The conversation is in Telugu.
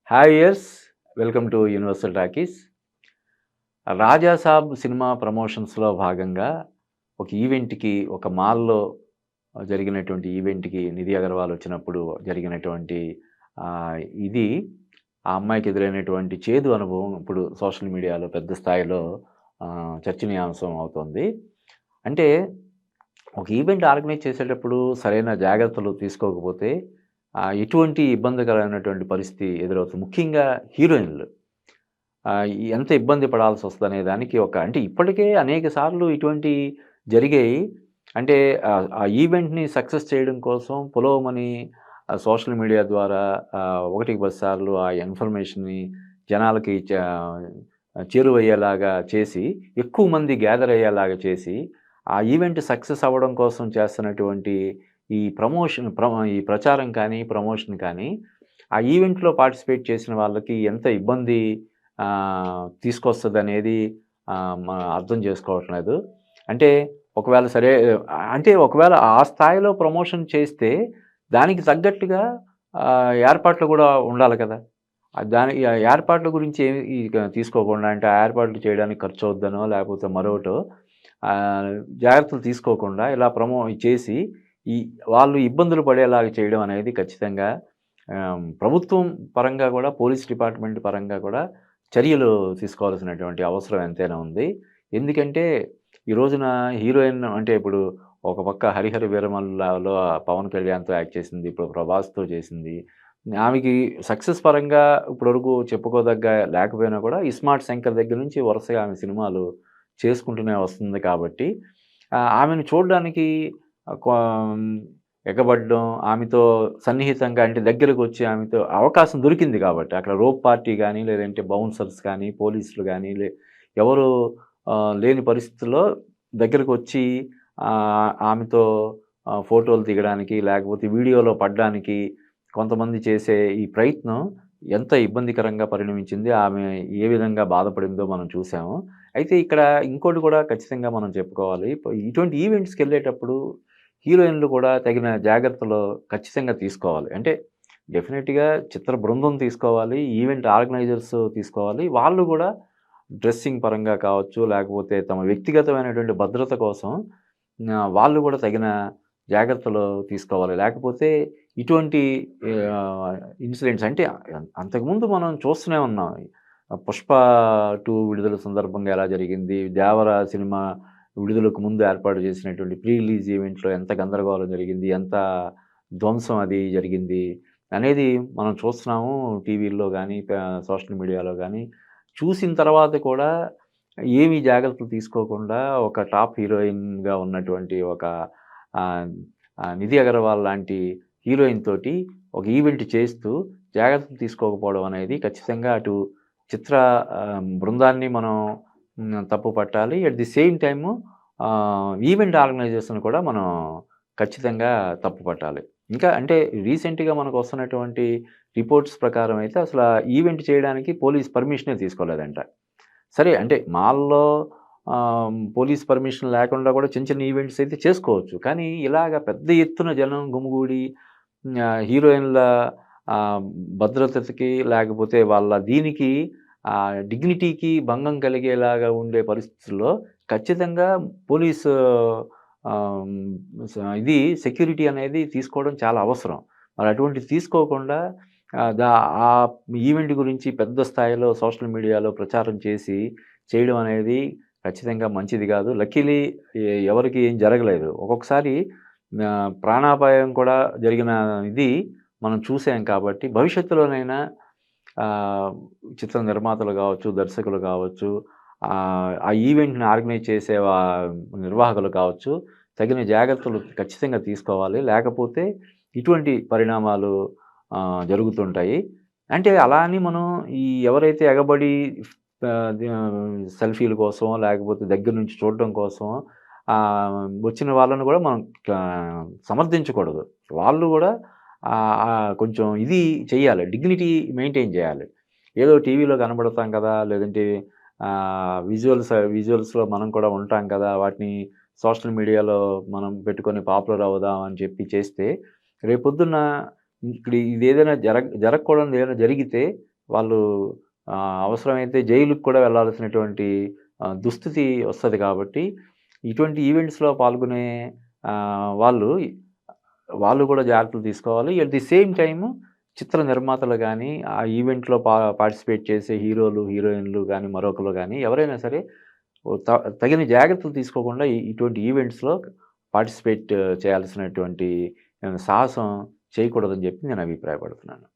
Hi years welcome to Universal Talkies. 'Raja Saab' cinema ప్రమోషన్స్‌లో భాగంగా ఒక ఈవెంట్‌కి ఒక మాల్‌లో జరిగినటువంటి ఈవెంట్‌కి నిధి అగర్వాల్ వచ్చినప్పుడు జరిగినటువంటి ఆహ్, ఇది ఆ అమ్మాయికి ఎదురైనటువంటి చేదు అనుభవం ఇప్పుడు సోషల్ మీడియాలో పెద్ద స్థాయిలో చర్చనీయాంశం అవుతోంది. అంటే ఒక ఈవెంట్ ఆర్గనైజ్ చేసేటప్పుడు సరైన జాగ్రత్తలు తీసుకోకపోతే ఎటువంటి ఇబ్బందికరమైనటువంటి పరిస్థితి ఎదురవుతుంది. ముఖ్యంగా హీరోయిన్‌లు. ఎంత ఇబ్బంది పడాల్సొస్తదనే దానికి అంటే ఇప్పటికే అనేక సార్లు ఇటువంటియి జరిగాయి. అంటే ఆ ఈవెంట్‌ని సక్సెస్ చేయడం కోసం పొలోమని సోషల్ మీడియా ద్వారా ఒకటికి 10 సార్లు ఆ ఇన్ఫర్మేషన్‌ని జనాలకి చేరువయ్యేలాగా చేసి, ఎక్కువ మంది గ్యాదర్ అయ్యేలాగా చేసి, ఆ ఈవెంట్ సక్సెస్ అవ్వడం కోసం చేస్తున్నటువంటి ఈ ఈ ప్రచారం కానీ, ప్రమోషన్ కానీ, ఆ ఈవెంట్‌లో పార్టిసిపేట్ చేసిన వాళ్ళకి ఎంత ఇబ్బంది తీసుకొస్తదనేది మనం అర్థం చేసుకోవటం లేదు. అంటే ఒకవేళ సరే అంటే ఒకవేళ ఆ స్థాయిలో ప్రమోషన్ చేస్తే దానికి తగ్గట్టుగా ఏర్పాట్లు గూడా ఉండాలి కదా! ఏర్పాట్ల గురించి ఏమి తీసుకోకుండా అంటే ఆ ఏర్పాట్లు చేయడానికి ఖర్చవుద్దనో లేకపోతే మరోటో ఆహ్, జాగ్రత్తలు తీసుకోకుండా ఇలా చేసి ఈ వాళ్ళు ఇబ్బందులు పడేలాగా చేయడం అనేది ఖచ్చితంగా ప్రభుత్వం పరంగా గూడా పోలీస్ డిపార్ట్‌మెంట్ పరంగా కూడా చర్యలు తీసుకోవాల్సినటువంటి అవసరం ఎంతైనా ఉంది. ఎందుకంటే ఈ రోజున హీరోయిన్ అంటే ఇప్పుడు ఒక పక్క 'హరిహర వీరమల్లు'లో పవన్ కళ్యాణ్‌తో యాక్ట్ చేసింది. ఇప్పుడు 'ప్రభాస్‌తో' చేసింది. ఆమెకి సక్సెస్ పరంగా ఇప్పటివరకు చెప్పుకోదగ్గ లేకపోయినా కూడా 'ఇస్మార్ట్ శంకర్' దగ్గర నుంచి వరుసగా ఆమె సినిమాలు చేసుకుంటూనే వస్తుంది కాబట్టి ఆమెను చూడ్డానికి ఆహ్, కొ ఎగబడడం, ఆమెతో సన్నిహితంగా అంటే దగ్గరకొచ్చి ఆమెతో అవకాశం దొరికింది కాబట్టి అక్కడ రోప్ పార్టీ గాని, లేదంటే బౌన్సర్స్ కానీ, పోలీసులు గాని ఎవరు లేని పరిస్థితుల్లో దగ్గరకొచ్చి ఆమెతో ఫోటోలు దిగడానికి, లేకపోతే వీడియోలో పడడానికి కొంతమంది చేసే ఈ ప్రయత్నం ఎంత ఇబ్బందికరంగా పరిణమించింది. ఆమె ఏ విధంగా బాధపడిందో మనం చూసాము. అయితే ఇక్కడ ఇంకోటి కూడా ఖచ్చితంగా మనం చెప్పుకోవాలి. ఇటువంటి ఈవెంట్స్‌కెళ్ళేటప్పుడు హీరోయిన్‌లు కూడా తగిన జాగ్రత్తలు ఖచ్చితంగా తీసుకోవాలి. అంటే డెఫినిట్‌గా చిత్ర బృందం తీసుకోవాలి. ఈవెంట్ ఆర్గనైజర్స్ తీసుకోవాలి. వాళ్ళు గూడా డ్రెస్సింగ్ పరంగా కావచ్చు, లేకపోతే తమ వ్యక్తిగతమైనటువంటి భద్రత కోసం వాళ్ళు గూడా తగిన జాగ్రత్తలు తీసుకోవాలి. లేకపోతే ఇటువంటి ఆహ్, ఇన్సిడెంట్స్ అంటే అంతకుముందు మనం చూస్తూనే ఉన్నాం. 'పుష్ప 2' విడుదల సందర్భంగా ఎలా జరిగింది, 'దేవర' సినిమా విడుదలకు ముందు ఏర్పాటు చేసినటువంటి ప్రీ రిలీజ్ ఈవెంట్‌లో ఎంత గందరగోళం జరిగింది, ఎంత ధ్వంసం అది జరిగింది అనేది మనం చూస్తున్నాము టీవీల్లో గానీ, సోషల్ మీడియాలో గానీ. చూసిన తర్వాత కూడా ఏమి జాగ్రత్తలు తీసుకోకుండా ఒక టాప్ హీరోయిన్‌గా ఉన్నటువంటి ఒక ఆహ్, 'నిధి అగర్వాల్' లాంటి హీరోయిన్ తోటి ఒక ఈవెంట్ చేస్తూ జాగ్రత్తలు తీసుకోకపోవడం అనేది ఖచ్చితంగా అటు చిత్ర బృందాన్ని మనం తప్పు పట్టాలి. At the same time event ఆర్గనైజర్స్‌ని కూడా మనం ఖచ్చితంగా తప్పు పట్టాలి. ఇంకా అంటే రీసెంట్‌గా మనకు వస్తున్నటువంటి రిపోర్ట్స్ ప్రకారం అయితే అసల ఈవెంట్ చేయడానికి పోలీస్ పర్మిషనే తీసుకోలేదంట. సరే అంటే మాల్‌లో పోలీస్ పర్మిషన్ లేకుండా కూడా చిన్న చిన్న ఈవెంట్స్ అయితే చేసుకోవచ్చు. కానీ ఇలాగ పెద్ద ఎత్తున జనం గుమిగూడి హీరోయిన్‌ల ఆహ్, భద్రతకి లేకపోతే వాళ్ళ దీనికి డిగ్నిటీకి భంగం కలిగేలాగా ఉండే పరిస్థితుల్లో ఖచ్చితంగా పోలీసు ఆహ్, ఇది సెక్యూరిటీ అనేది తీసుకోవడం చాలా అవసరం. మరి అటువంటిది తీసుకోకుండా ఆహ్, దా ఆ ఈవెంట్ గురించి పెద్ద స్థాయిలో సోషల్ మీడియాలో ప్రచారం చేయడం అనేది ఖచ్చితంగా మంచిది గాదు. లక్కీలీ ఎవరికీ ఏం జరగలేదు. ఒక్కొక్కసారి ప్రాణాపాయం కూడా జరిగిన ఇది మనం చూసాం కాబట్టి భవిష్యత్తులోనైనా ఆహ్, చిత్ర నిర్మాతలు గావచ్చు, దర్శకులు గావచ్చు, ఆ ఈవెంట్‌ని ఆర్గనైజ్ చేసే నిర్వాహకులు కావచ్చు, తగిన జాగ్రత్తలు ఖచ్చితంగా తీసుకోవాలి. లేకపోతే ఇటువంటి పరిణామాలు జరుగుతుంటాయి. అంటే అలా అని మనం ఎవరైతే ఎగబడి ఆహ్, ద సెల్ఫీల కోసమో, లేకపోతే దగ్గర నుంచి చూడడం కోసమో వచ్చిన వాళ్ళని గూడా మనం సమర్థించకూడదు. వాళ్ళు గూడా కొంచెం ఇది చెయ్యాలి. డిగ్నిటీ మెయింటైన్ జేయాలి. ఏదో టీవీలో కనబడతాం కదా! లేదంటే విజువల్స్‌లో మనం కూడా ఉంటాం కదా! వాటిని సోషల్ మీడియాలో మనం పెట్టుకొని పాపులర్ అవుదాం అని చెప్పి చేస్తే, రేపొద్దున్న ఇక్కడ ఇదేదైనా జరగకూడనిది ఏదైనా జరిగితే వాళ్ళు అవసరమైతే జైలుకి కూడా వెళ్ళాల్సినటువంటి దుస్థితి వస్తది కాబట్టి, ఇటువంటి ఈవెంట్స్‌లో పాల్గొనే వాళ్ళు వాళ్ళు కూడా జాగ్రత్తలు తీసుకోవాలి. ఎట్ ది సేమ్ టైము చిత్ర నిర్మాతలు గానీ, ఆ ఈవెంట్‌లో పార్టిసిపేట్ చేసే హీరోలు, హీరోయిన్‌లు గానీ, మరొకళ్ళు గానీ ఎవరైనా సరే ఓ త తగిన జాగ్రత్తలు తీసుకోకుండా ఇటువంటి ఈవెంట్స్‌లో పార్టిసిపేట్ చేయాల్సినటువంటి సాహసం చేయకూడదని జెప్పి నేను అభిప్రాయపడుతున్నాను.